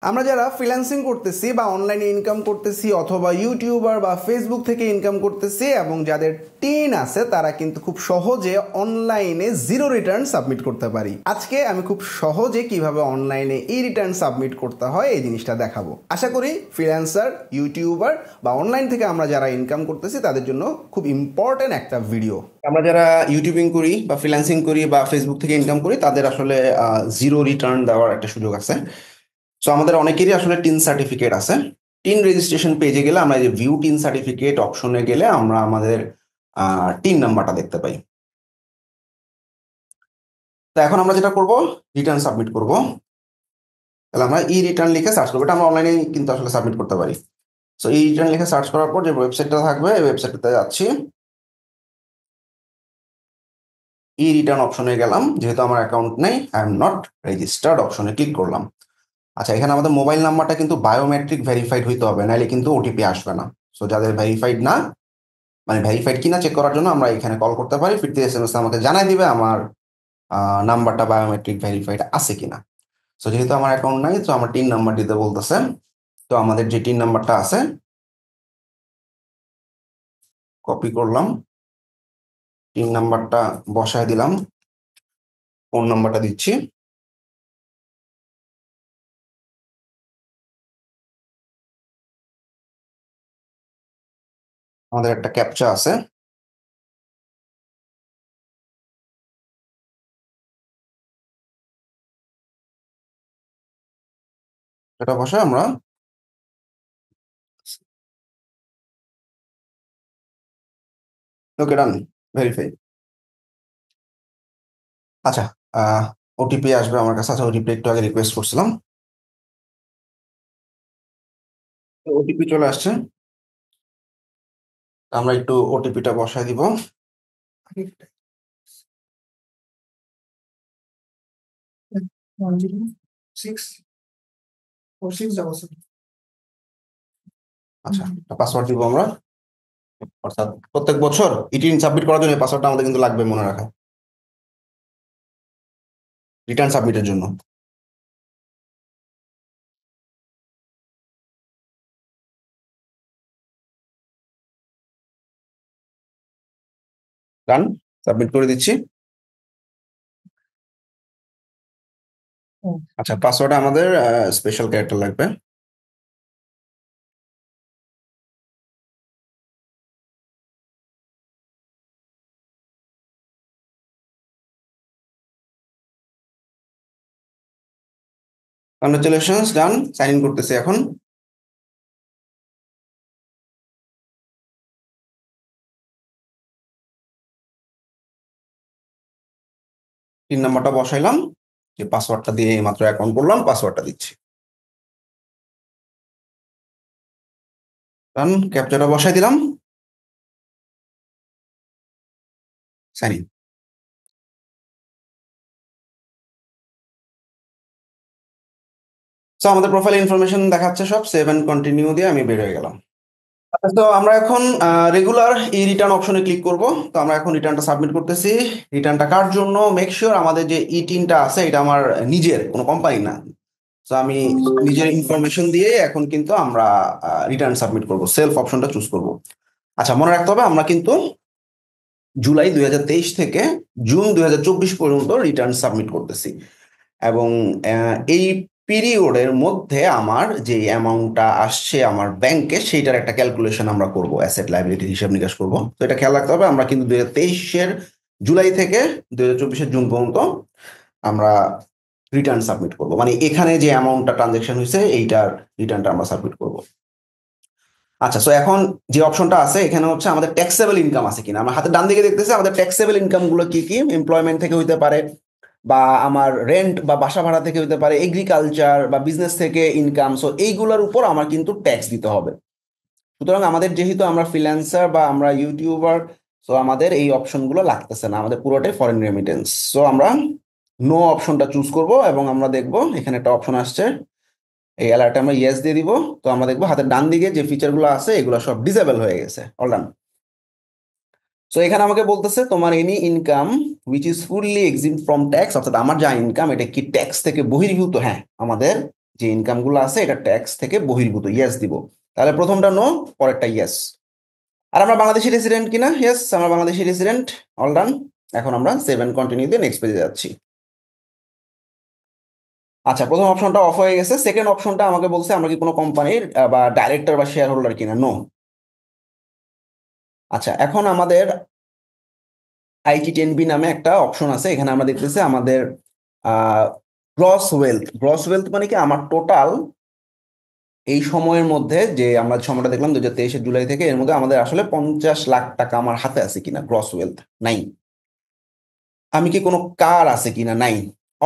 আমরা যারা ফ্রিল্যান্সিং করতেছি বা অনলাইনে ইনকাম করতেছি অথবা ইউটিউবার বা ফেসবুক থেকে ইনকাম করতেছি এবং যাদের টিন আছে তারা কিন্তু খুব সহজে অনলাইনে জিরো রিটার্ন সাবমিট করতে পারি। আজকে আমি খুব সহজে কিভাবে অনলাইনে ই রিটার্ন সাবমিট করতে হয় এই জিনিসটা দেখাবো। আশা করি ফ্রিল্যান্সার, ইউটিউবার বা অনলাইন থেকে আমরা যারা ইনকাম করতেছি তাদের জন্য খুব ইম্পর্টেন্ট একটা ভিডিও। আমরা যারা ইউটিউবিং করি বা ফ্রিল্যান্সিং করি বা ফেসবুক থেকে ইনকাম করি তাদের আসলে জিরো রিটার্ন দেওয়ার একটা সুযোগ আছে। সো আমাদের অনেকেরই আসলে টিন সার্টিফিকেট আছে। টিন রেজিস্ট্রেশন পেজে গেলে আমরা যে ভিউ টিন সার্টিফিকেট অপশনে গেলে আমরা আমাদের টিন নাম্বারটা দেখতে পাই। তো এখন আমরা যেটা করব, রিটার্ন সাবমিট করব। তাহলে আমরা ই রিটার্ন লিখে সার্চ করবো। এটা আমরা অনলাইনে কিন্তু আসলে সাবমিট করতে পারি। সো ই রিটার্ন লিখে সার্চ করার পর যে ওয়েবসাইটটা থাকবে এই ওয়েবসাইটটাতে যাচ্ছি। ই রিটার্ন অপশনে গেলাম, যেহেতু আমার অ্যাকাউন্ট নেই, আই এম নট রেজিস্টার্ড অপশনে ক্লিক করলাম। আচ্ছা, এখানে আমাদের মোবাইল নাম্বারটা কিন্তু বায়োমেট্রিক ভেরিফাইড হইতে হবে, নাহলে কিন্তু ওটিপি আসবে না। সো যাদের ভেরিফাইড না, মানে ভেরিফাইড কিনা চেক করার জন্য আমরা এখানে কল করতে পারি। ফিরতি এসএমএস আমাকে জানাই দিবে আমার নাম্বারটা বায়োমেট্রিক ভেরিফাইড আছে কিনা। সো যেহেতু আমার অ্যাকাউন্ট নাই, তো আমার টিন নাম্বার দিতে বলতেছে। তো আমাদের যে টিন নাম্বারটা আছে কপি করলাম, টিন নাম্বারটা বসায় দিলাম, ফোন নাম্বারটা দিচ্ছি। আমাদের একটা ক্যাপচা আছে, সেটা বসায় আমরা ওকে ডান, ভেরিফাই। আচ্ছা, ওটিপি আসবে আমার কাছে। আচ্ছা, ওটিপি একটু আগে রিকোয়েস্ট করছিলাম, ওটিপি চলে আসছে। আমরা একটু ওটিপিটা বসায় দিব। 10646 আচ্ছা, পাসওয়ার্ড দিব আমরা। অর্থাৎ প্রত্যেক বছর রিটার্ন সাবমিট করার জন্য পাসওয়ার্ডটা আমাদের কিন্তু লাগবে মনে রাখা, রিটার্ন সাবমিটের জন্য। ডান, সাবমিট করে দিচ্ছি। আচ্ছা, পাসওয়ার্ডে আমাদের স্পেশাল ক্যারেক্টার লাগবে। Congratulations, done. সাইন ইন করতেছি এখন। পিন নাম্বারটা বসাইলাম, যে পাসওয়ার্ডটা দিয়ে মাত্র অ্যাকাউন্ট করলাম, পাসওয়ার্ডটা দিচ্ছি। ডান, ক্যাপচাটা বসাই দিলাম, সাইন ইন। তো আমাদের প্রোফাইল ইনফরমেশন দেখাচ্ছে সব, সেভ এন্ড কন্টিনিউ দিয়ে আমি বের হয়ে গেলাম। তো আমরা এখন রেগুলার ই রিটার্ন অপশনে ক্লিক করব। তো আমরা এখন রিটার্নটা সাবমিট করতেছি। রিটার্নটা কার জন্য, মেক শিওর আমাদের যে ই টিনটা আছে এটা আমার নিজের, কোনো কোম্পানি না। তো আমি নিজের ইনফরমেশন দিয়ে এখন কিন্তু আমরা রিটার্ন সাবমিট করব, সেলফ অপশনটা চুজ করব। আচ্ছা, মনে রাখতে হবে আমরা কিন্তু জুলাই 2023 থেকে জুন 2024 পর্যন্ত রিটার্ন সাবমিট করতেছি, এবং এই পিরিয়ডের মধ্যে আমার যে অ্যামাউন্টটা আসছে আমার ব্যাংকে সেইটার একটা ক্যালকুলেশন আমরা করব, অ্যাসেট লাইবিলিটি হিসাব নিকাশ করব। তো এটা খেয়াল রাখতে হবে, আমরা কিন্তু 2023-এর জুলাই থেকে 2024-এর জুন পর্যন্ত আমরা রিটার্ন সাবমিট করব, মানে এখানে যে অ্যামাউন্টটা ট্রানজেকশন হয়েছে এইটার রিটার্নটা আমরা সাবমিট করব। আচ্ছা, সো এখন যে অপশনটা আছে এখানে হচ্ছে আমাদের ট্যাক্সেবল ইনকাম আছে কিনা। আমরা হাতে ডান দিকে দেখতেছি আমাদের ট্যাক্সেবল ইনকাম গুলো কি কি। এমপ্লয়মেন্ট থেকে হইতে পারে, বা আমার রেন্ট বা বাসা ভাড়া থেকে হইতে পারে, এগ্রিকালচার বা বিজনেস থেকে ইনকাম। সো এইগুলোর উপর আমার কিন্তু ট্যাক্স দিতে হবে। সুতরাং আমাদের যেহেতু আমরা ফ্রিল্যান্সার বা আমরা ইউটিউবার, সো আমাদের এই অপশনগুলো লাগতেছে না, আমাদের পুরোটাই ফরেন রেমিটেন্স। সো আমরা নো অপশনটা চুজ করব এবং আমরা দেখব এখানে একটা অপশন আসছে, এই অ্যালার্টে আমরা ইয়েস দিয়ে দিব। তো আমরা দেখবো হাতের ডান দিকে যে ফিচারগুলো আছে এগুলো সব ডিসেবল হয়ে গেছে, অল ডান। সো এখানে আমাকে বলতেছে তোমার any income which is fully Exim from tax, অর্থাৎ আমার যা ইনকাম এটা কি ট্যাক্স থেকে বহির্ভূত। হ্যাঁ, আমাদের যে ইনকামগুলো আছে এটা ট্যাক্স থেকে বহির্ভূত, ইয়েস দিব। তাহলে প্রথমটা নো, পরেরটা ইয়েস। আর আমরা বাংলাদেশি রেসিডেন্ট কিনা? ইয়েস, আমরা বাংলাদেশি রেসিডেন্ট। All done. এখন আমরা সেভ এন্ড কন্টিনিউ দিয়ে নেক্সট পেজে যাচ্ছি। আচ্ছা, প্রথম অপশনটা অফ হয়ে গেছে। সেকেন্ড অপশনটা আমাকে বলছে আমরা কি কোনো কোম্পানির বা ডাইরেক্টর বা শেয়ার হোল্ডার কিনা, নো। আচ্ছা, এখন আমাদের IT10B নামে একটা অপশন আছে। এখানে আমরা দেখতেছি আমাদের গ্রস ওয়েলথ। গ্রস ওয়েলথ মানে কি আমার টোটাল এই সময়ের মধ্যে, যে আমরা সময়টা দেখলাম 2023-এর জুলাই থেকে, এর মধ্যে আমাদের আসলে 50 লাখ টাকা আমার হাতে আছে কিনা, গ্রস ওয়েলথ নাই। আমি কি কোনো কার আছে কিনা, নাই।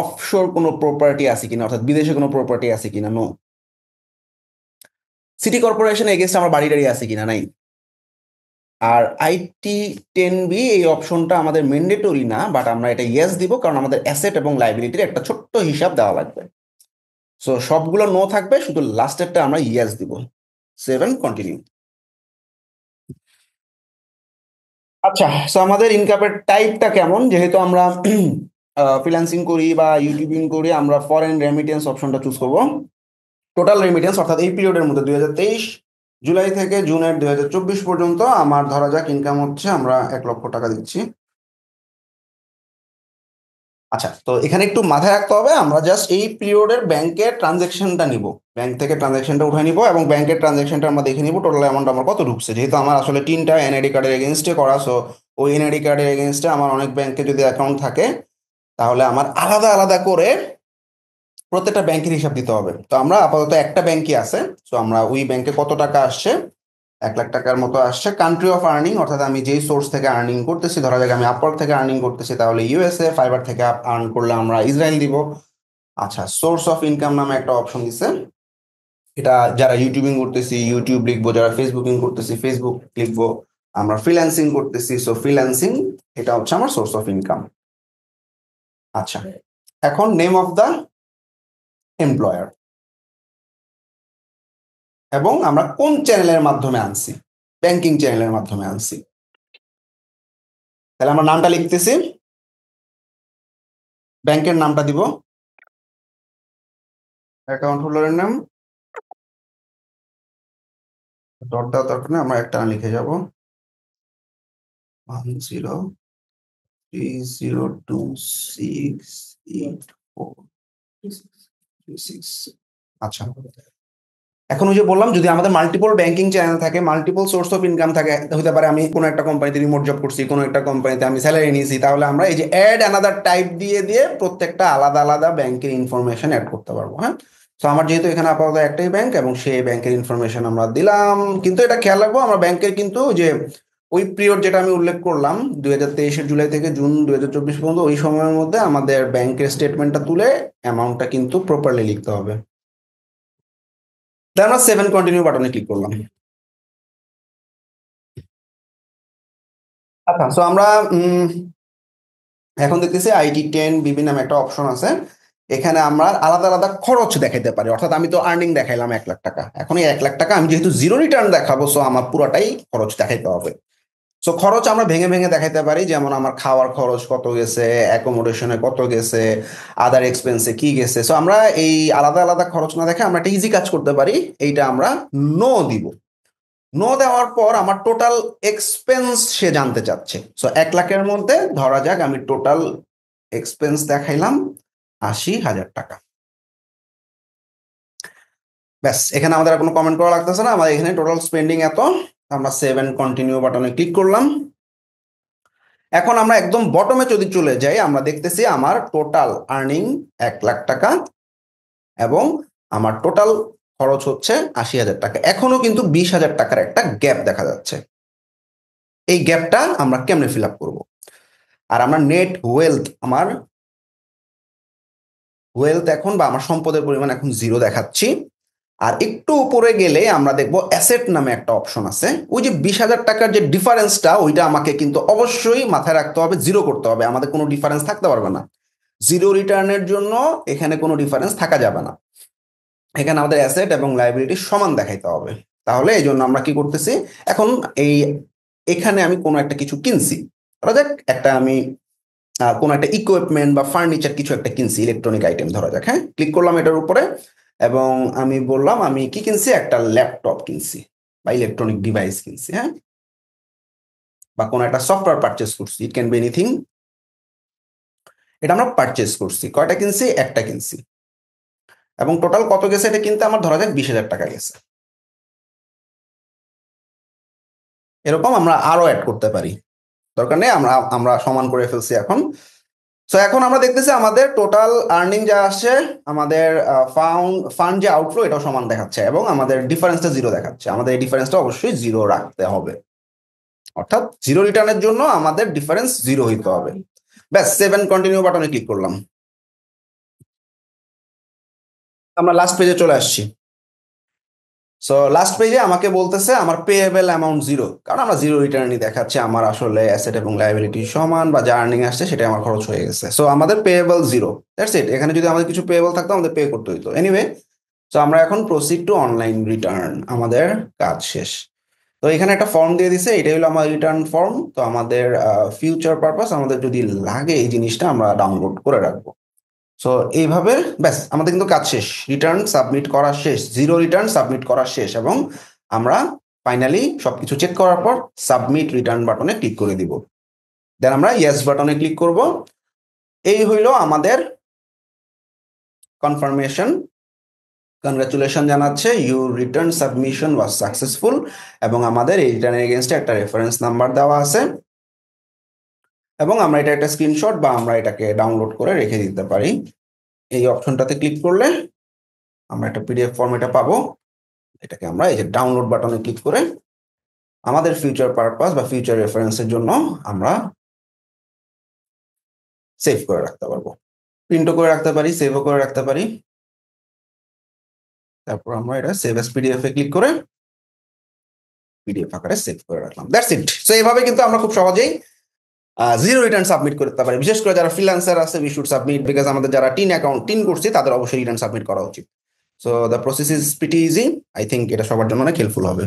অফশোর কোনো প্রপার্টি আছে কিনা, অর্থাৎ বিদেশে কোনো প্রপার্টি আছে কিনা, নো। সিটি কর্পোরেশন এগেনস্ট আমার বাড়ি টাড়ি আছে কিনা, নাই। আর IT10B এই অপশনটা আমাদের ম্যান্ডেটরি না, বাট আমরা এটা ইয়েস দিব, কারণ আমাদের অ্যাসেট এবং লাইবিলিটির একটা ছোট্ট হিসাব দেওয়া লাগবে। সো সবগুলো নো থাকবে, শুধু লাস্টেরটা আমরা ইয়েস দিব। Save and continue. আচ্ছা, সো আমাদের ইনকামের টাইপটা কেমন? যেহেতু আমরা ফ্রিল্যান্সিং করি বা ইউটিউবিং করি, আমরা ফরেন রেমিটেন্স অপশনটা চুজ করব। টোটাল রেমিটেন্স অর্থাৎ এই পিরিয়ডের মধ্যে 2023 জুলাই থেকে জুনের 2024 পর্যন্ত আমার ধরা যাক ইনকাম হচ্ছে, আমরা 1 লক্ষ টাকা দিচ্ছি। আচ্ছা, তো এখানে একটু মাথায় রাখতে হবে, আমরা জাস্ট এই পিরিয়ডের ব্যাংকের ট্রানজেকশনটা নিব, ব্যাংক থেকে ট্রানজেকশনটা উঠে নিব এবং ব্যাংকের ট্রানজেকশনটা আমরা দেখে নিব টোটাল অ্যামাউন্ট আমার কত ঢুকছে। যেহেতু আমার আসলে 3টা এনআইডি কার্ডের এগেনস্টে করা, সো ওই এনআইডি কার্ডের এগেনস্টে আমার অনেক ব্যাংকে যদি অ্যাকাউন্ট থাকে, তাহলে আমার আলাদা আলাদা করে প্রত্যেকটা ব্যাংকের হিসাব দিতে হবে। তো আমরা আপাতত একটা ব্যাংকই আছে, সো আমরা ওই ব্যাংকে কত টাকা আসছে, 1 লাখ টাকার মতো আসছে। কান্ট্রি অফ আর্নিং, অর্থাৎ আমি যেই সোর্স থেকে আর্নিং করতেছি, ধরা যাক আমি আপওয়ার্ক থেকে আর্নিং করতেছি, তাহলে ইউএসএ। ফাইবার থেকে আর্ন করলে আমরা ইসরায়েল দিব। আচ্ছা, সোর্স অফ ইনকাম নামে একটা অপশন দিছে। এটা যারা ইউটিউবিং করতেছি ইউটিউব লিখবো, যারা ফেসবুকিং করতেছি ফেসবুক লিখবো, আমরা ফ্রিল্যান্সিং করতেছি সো ফ্রিল্যান্সিং, এটা হচ্ছে আমার সোর্স অফ ইনকাম। আচ্ছা, এখন নেম অফ দ্য এমপ্লয়ার এবং আমরা কোন চ্যানেলের মাধ্যমে আনছি, ব্যাংকিং চ্যানেলের মাধ্যমে আনছি। তাহলে আমরা নামটা লিখতেছি, ব্যাংকের নামটা দিব, অ্যাকাউন্ট হোল্ডারের নাম, ডট দেওয়ার দরকার নেই, আমরা একটা লিখে যাব, 1030268436। আচ্ছা, এখন ওই যে বললাম, যদি আমাদের মাল্টিপল ব্যাংকিং চ্যানেল থাকে, মাল্টিপল সোর্স অফ ইনকাম থাকে, হতে পারে আমি কোনো একটা কোম্পানিতে রিমোট জব করছি, কোনো একটা কোম্পানিতে আমি স্যালারি নিয়েছি, তাহলে আমরা এই যে অ্যাড অ্যানাদার টাইপ দিয়ে দিয়ে প্রত্যেকটা আলাদা আলাদা ব্যাংকের ইনফরমেশন অ্যাড করতে পারবো। হ্যাঁ, তো আমার যেহেতু এখানে আপাতত একটাই ব্যাংক এবং সেই ব্যাংকের ইনফরমেশন আমরা দিলাম, কিন্তু এটা খেয়াল রাখবো আমরা ব্যাংকের কিন্তু যে ওই পিরিয়ড যেটা আমি উল্লেখ করলাম 2023-এর জুলাই থেকে জুন 2024 পর্যন্ত, ওই সময়ের মধ্যে আমাদের ব্যাংকের স্টেটমেন্টটা তুলে অ্যামাউন্টটা কিন্তু প্রপারলি লিখতে হবে। তাই আমরা 7 কন্টিনিউ বাটনে ক্লিক করলাম। আচ্ছা, সো আমরা এখন দেখতেছি IT10BB নামে একটা অপশন আছে। এখানে আমরা আলাদা আলাদা খরচ দেখাইতে পারি, অর্থাৎ আমি তো আর্নিং দেখাইলাম 1 লাখ টাকা, এখন এই 1 লাখ টাকা আমি যেহেতু জিরো রিটার্ন দেখাবো, সো আমার পুরোটাই খরচ দেখাইতে হবে। সো খরচ আমরা ভেঙে ভেঙে দেখাইতে পারি, যেমন আমার খাওয়ার খরচ কত গেছে, অ্যাকোমোডেশনে কত গেছে, আদার এক্সপেন্সে কি গেছে। সো আমরা এই আলাদা আলাদা খরচ না দেখে আমরা একটা ইজি কাজ করতে পারি, এইটা আমরা নো দিব। নো দেওয়ার পর আমার টোটাল এক্সপেন্স সে জানতে চাচ্ছে। সো 1 লাখের মধ্যে ধরা যাক আমি টোটাল এক্সপেন্স দেখাইলাম 80,000 টাকা। ব্যাস, এখানে আমাদের আর কোনো কমেন্ট করা লাগতেছে না, আমাদের এখানে টোটাল স্পেন্ডিং এত। আমরা সেভ এন্ড কন্টিনিউ বাটনে ক্লিক করলাম। এখন আমরা একদম বটমে যদি চলে যাই, আমরা দেখতেছি আমার টোটাল আর্নিং 1 লাখ টাকা এবং আমার টোটাল খরচ হচ্ছে 80,000 টাকা। এখনো কিন্তু 20,000 টাকার একটা গ্যাপ দেখা যাচ্ছে। এই গ্যাপটা আমরা কেমনে ফিল আপ করবো? আর আমরা নেট ওয়েলথ, আমার ওয়েলথ এখন বা আমার সম্পদের পরিমাণ এখন 0 দেখাচ্ছি। আর একটু উপরে গেলে আমরা দেখবো অ্যাসেট নামে একটা অপশন আছে। ওই যে 20,000 টাকার যে ডিফারেন্সটা, ওইটা আমাকে কিন্তু অবশ্যই মাথায় রাখতে হবে, 0 করতে হবে, আমাদের কোনো ডিফারেন্স থাকতে পারবে না। 0 রিটার্নের জন্য এখানে কোনো ডিফারেন্স থাকা যাবে না, এখানে আমাদের অ্যাসেট এবং লাইবিলিটি সমান দেখাইতে হবে। তাহলে এই জন্য আমরা কি করতেছি, এখন এই এখানে আমি কোনো একটা কিছু কিনছি, ধরা যাক একটা আমি কোনো একটা ইকুইপমেন্ট বা ফার্নিচার কিছু একটা কিনছি, ইলেকট্রনিক আইটেম ধরা যাক। হ্যাঁ, ক্লিক করলাম এটার উপরে এবং আমি বললাম আমি কি কিনছি, একটা ল্যাপটপ কিনছি বা ইলেকট্রনিক ডিভাইস কিনছি, হ্যাঁ, বা কোনো একটা সফটওয়্যার পারচেস করছি, ইট ক্যান বি এনিথিং। এটা আমরা পারচেস করছি, কয়টা কিনছি, একটা কিনছি, এবং টোটাল কত গেছে এটা কিনতে আমার ধরা যাক 20,000 টাকা গেছে। এরকম আমরা আরো অ্যাড করতে পারি, দরকার নেই, আমরা আমরা সমান করে ফেলছি এখন। সো এখন আমরা দেখতেছি আমাদের টোটাল আর্নিং যা আসছে, আমাদের ফান্ড যে আউটফ্লো এটাও সমান দেখাচ্ছে, এবং আমাদের ডিফারেন্সটা জিরো দেখাচ্ছে। আমাদের এই ডিফারেন্সটা অবশ্যই জিরো রাখতে হবে, অর্থাৎ জিরো রিটার্নের জন্য আমাদের ডিফারেন্স জিরো হইতে হবে। ব্যাস, সেভ এন্ড কন্টিনিউ বাটনে ক্লিক করলাম, আমরা লাস্ট পেজে চলে আসছি। সো লাস্ট পেজে আমাকে বলতেছে আমার পেয়েবল অ্যামাউন্ট জিরো, কারণ আমরা জিরো রিটার্নই দেখাচ্ছে, আমার আসলে অ্যাসেট এবং লায়াবিলিটি সমান, বা যা আর্নিং আসছে সেটা আমার খরচ হয়ে গেছে। সো আমাদের পেয়েবল জিরো, দ্যাটস ইট। এখানে যদি আমাদের কিছু পেয়েবল থাকতো আমাদের পে করতে হইতো। এনিওয়ে, তো আমরা এখন প্রসিড টু অনলাইন রিটার্ন, আমাদের কাজ শেষ। তো এখানে একটা ফর্ম দিয়ে দিছে, এটাই হলো আমার রিটার্ন ফর্ম। তো আমাদের ফিউচার পারপাস আমাদের যদি লাগে এই জিনিসটা আমরা ডাউনলোড করে রাখবো। সো এইভাবে ব্যাস আমাদের কিন্তু কাজ শেষ, রিটার্ন সাবমিট করা শেষ, জিরো রিটার্ন সাবমিট করা শেষ, এবং আমরা ফাইনালি সবকিছু চেক করার পর সাবমিট রিটার্ন বাটনে ক্লিক করে দিব। দেন আমরা ইয়েস বাটনে ক্লিক করব। এই হইল আমাদের কনফার্মেশন, কনগ্রাচুলেশন জানাচ্ছে, your return submission was successful, এবং আমাদের এই রিটার্নের এগেনস্টে একটা রেফারেন্স নাম্বার দেওয়া আছে, এবং আমরা এটা একটা স্ক্রিনশট বা আমরা এটাকে ডাউনলোড করে রেখে দিতে পারি। এই অপশনটাতে ক্লিক করলে আমরা একটা পিডিএফ ফর্ম এটা পাবো, এটাকে আমরা এই যে ডাউনলোড বাটনে ক্লিক করে আমাদের ফিউচার পারপাস বা ফিউচার রেফারেন্সের জন্য আমরা সেভ করে রাখতে পারবো, প্রিন্টও করে রাখতে পারি, সেভও করে রাখতে পারি। তারপর আমরা এটা সেভ এস পিডিএফ এ ক্লিক করে পিডিএফ আকারে সেভ করে রাখলাম, দ্যাটস ইট। সো এইভাবে কিন্তু আমরা খুব সহজেই জিরো রিটার্ন সাবমিট করতে পারি। বিশেষ করে যারা ফ্রিল্যান্সার আছে, উই শুড সাবমিট, বিকজ আমাদের যারা টিন করছি তাদের অবশ্যই রিটার্ন সাবমিট করা উচিত। So the process is pretty easy, I think এটা সবার জন্য অনেক হেল্পফুল হবে।